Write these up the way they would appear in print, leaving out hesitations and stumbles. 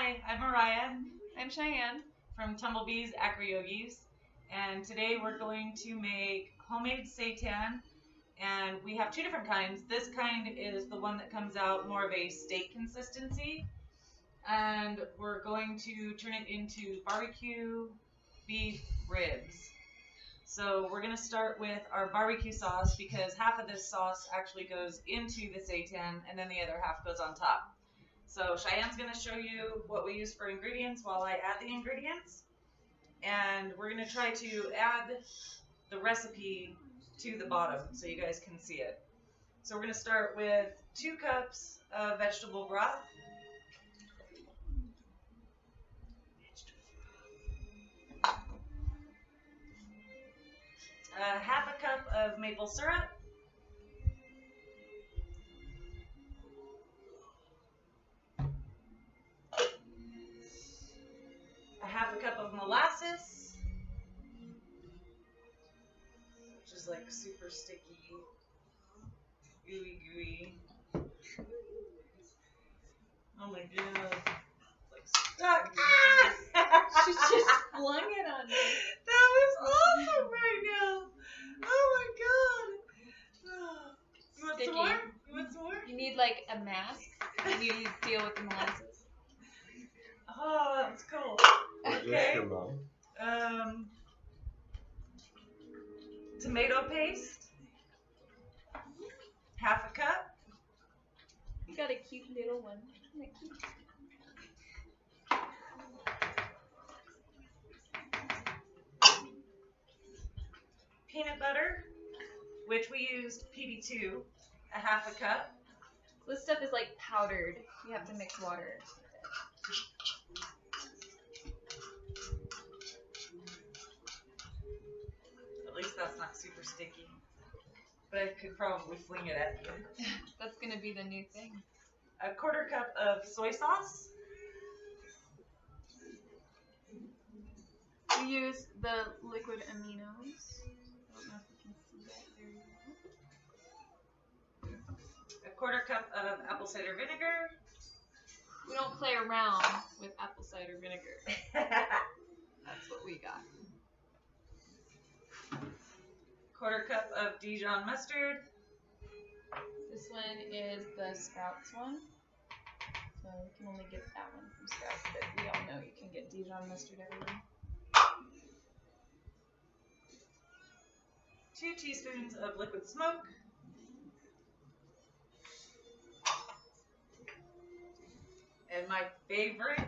Hi, I'm Mariah I'm Cheyenne. from Tumblebees Acro-Yogis, and today we're going to make homemade seitan, and we have two different kinds. This kind is the one that comes out more of a steak consistency, and we're going to turn it into barbecue beef ribs. So we're going to start with our barbecue sauce because half of this sauce actually goes into the seitan and then the other half goes on top. So Cheyenne's going to show you what we use for ingredients while I add the ingredients. And we're going to try to add the recipe to the bottom so you guys can see it. So we're going to start with 2 cups of vegetable broth. Half a cup of maple syrup. A half a cup of molasses, which is like super sticky, gooey. Oh my god, it's like stuck. She just flung it on me. That was awesome right now. Oh my god. You want some more? You want some more? You need like a mask when you deal with the molasses. Oh, that's cool. Okay. Tomato paste. Half a cup. You got a cute little one. Isn't that cute? Peanut butter, which we used PB2, a half a cup. This stuff is like powdered. You have to mix water. At least that's not super sticky. But I could probably fling it at you. That's gonna be the new thing. A quarter cup of soy sauce. We use the liquid aminos. I don't know if you can see that very well. A quarter cup of apple cider vinegar. We don't play around with apple cider vinegar. That's what we got. Quarter cup of Dijon mustard. This one is the Sprouts one. So you can only get that one from Sprouts, but we all know you can get Dijon mustard everywhere. 2 teaspoons of liquid smoke. And my favorite,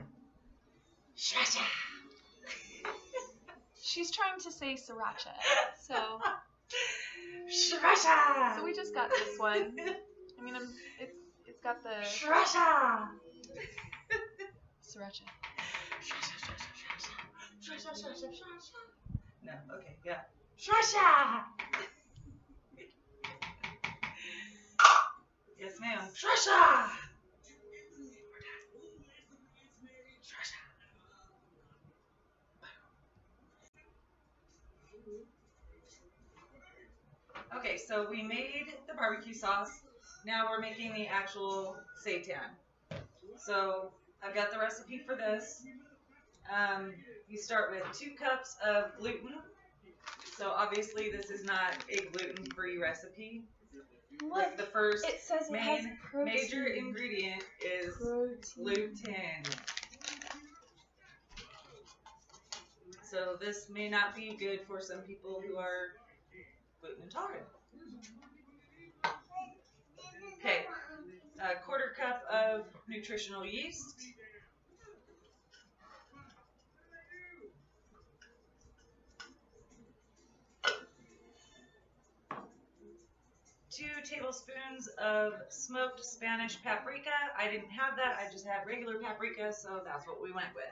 Sriracha. She's trying to say Sriracha, so Sriracha. so we just got this one. I mean, it's got the Sriracha. Sriracha. No, okay, yeah. Sriracha. Yes, ma'am. Sriracha. Okay, so we made the barbecue sauce. Now we're making the actual seitan. So I've got the recipe for this. You start with 2 cups of gluten. So obviously this is not a gluten-free recipe. What? Like the first It says it has protein. major ingredient is gluten. So this may not be good for some people who are gluten intolerant. Okay, a quarter cup of nutritional yeast. Two tablespoons of smoked Spanish paprika. I didn't have that, I just had regular paprika, so that's what we went with.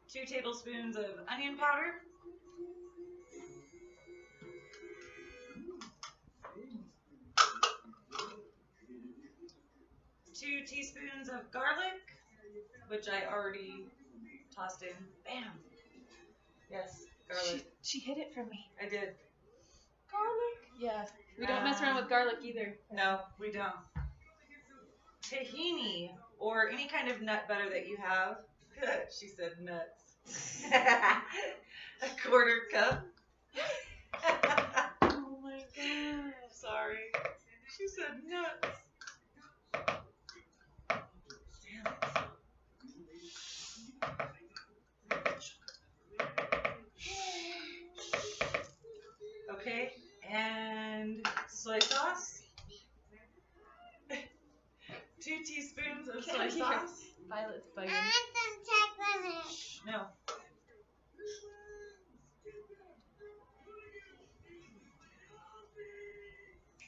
2 tablespoons of onion powder. 2 teaspoons of garlic, which I already tossed in. Bam! Yes, garlic. She hid it from me. I did. garlic? Yeah. We don't mess around with garlic either. No, we don't. Tahini, or any kind of nut butter that you have. She said nuts. A quarter cup. Oh my god. Sorry. She said nuts. Damn it. Okay, and soy sauce. 2 teaspoons of soy sauce. Violet's biting. No.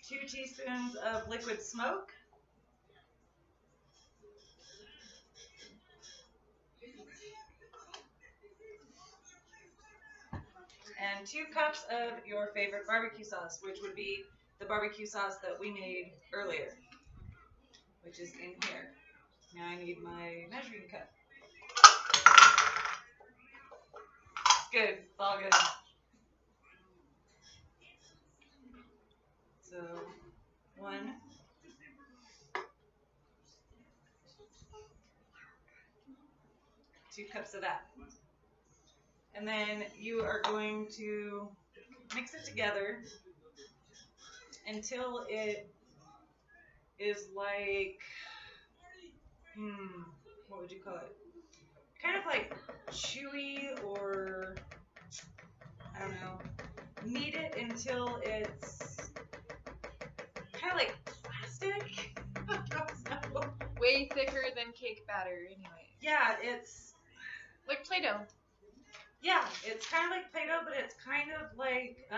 Two teaspoons of liquid smoke. And 2 cups of your favorite barbecue sauce, which would be the barbecue sauce that we made earlier, which is in here. Now I need my measuring cup. It's good. It's all good. So, 1. Two cups of that. And then you are going to mix it together until it is like, what would you call it? Kind of like chewy, or, I don't know. Knead it until it's kind of like plastic. I don't know. Way thicker than cake batter, anyway. Yeah, it's like Play-Doh. Yeah, it's kind of like Play-Doh, but it's kind of like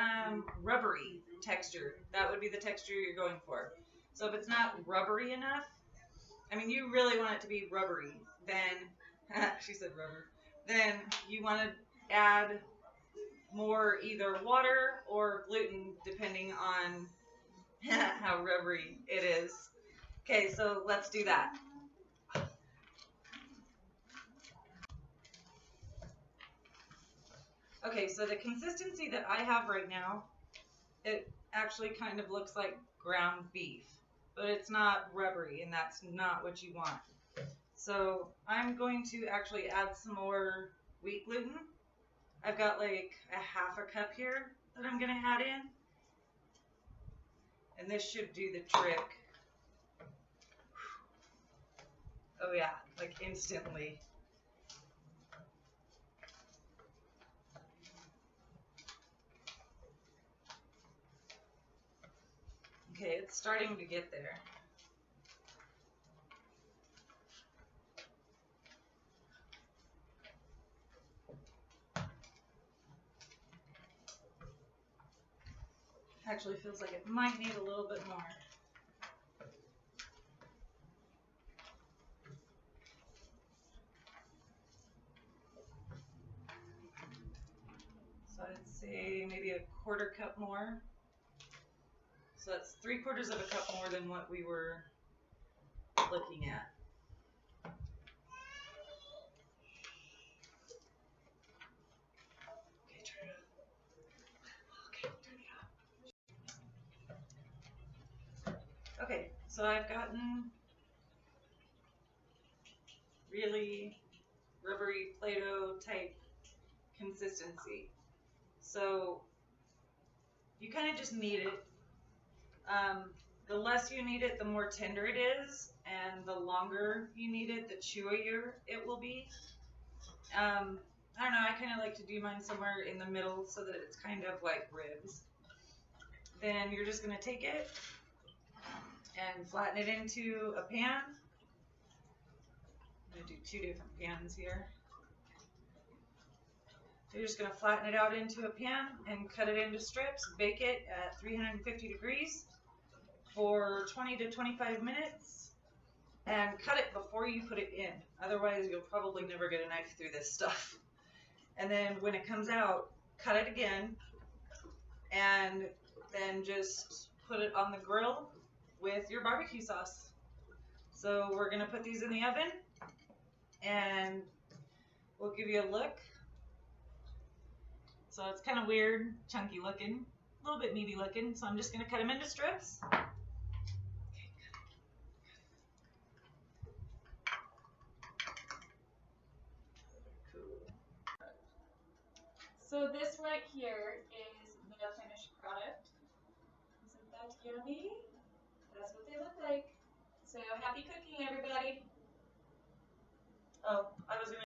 rubbery texture. That would be the texture you're going for. So if it's not rubbery enough, I mean, you really want it to be rubbery, then, she said rubber, then you want to add more either water or gluten, depending on how rubbery it is. Okay, so let's do that. Okay, so the consistency that I have right now, it actually kind of looks like ground beef, but it's not rubbery, and that's not what you want. So I'm going to actually add some more wheat gluten. I've got like a half a cup here that I'm going to add in, and this should do the trick. Oh yeah, like instantly. Okay, it's starting to get there. Actually feels like it might need a little bit more. So I'd say maybe a quarter cup more. So that's 3/4 of a cup more than what we were looking at. Okay, turn it up. Okay, turn it up. Okay, so I've gotten really rubbery Play-Doh type consistency. So you kind of just knead it. The less you knead it, the more tender it is, and the longer you knead it, the chewier it will be. I don't know, I kind of like to do mine somewhere in the middle so that it's kind of like ribs. Then you're just going to take it and flatten it into a pan. I'm going to do 2 different pans here. So you're just going to flatten it out into a pan and cut it into strips. Bake it at 350 degrees for 20 to 25 minutes. And cut it before you put it in. Otherwise, you'll probably never get a knife through this stuff. And then when it comes out, cut it again. And then just put it on the grill with your barbecue sauce. So we're going to put these in the oven. And we'll give you a look. So it's kind of weird, chunky looking. a little bit meaty looking, so I'm just going to cut them into strips. So this right here is the finished product. Isn't that yummy? That's what they look like. So happy cooking, everybody. Oh, I was going to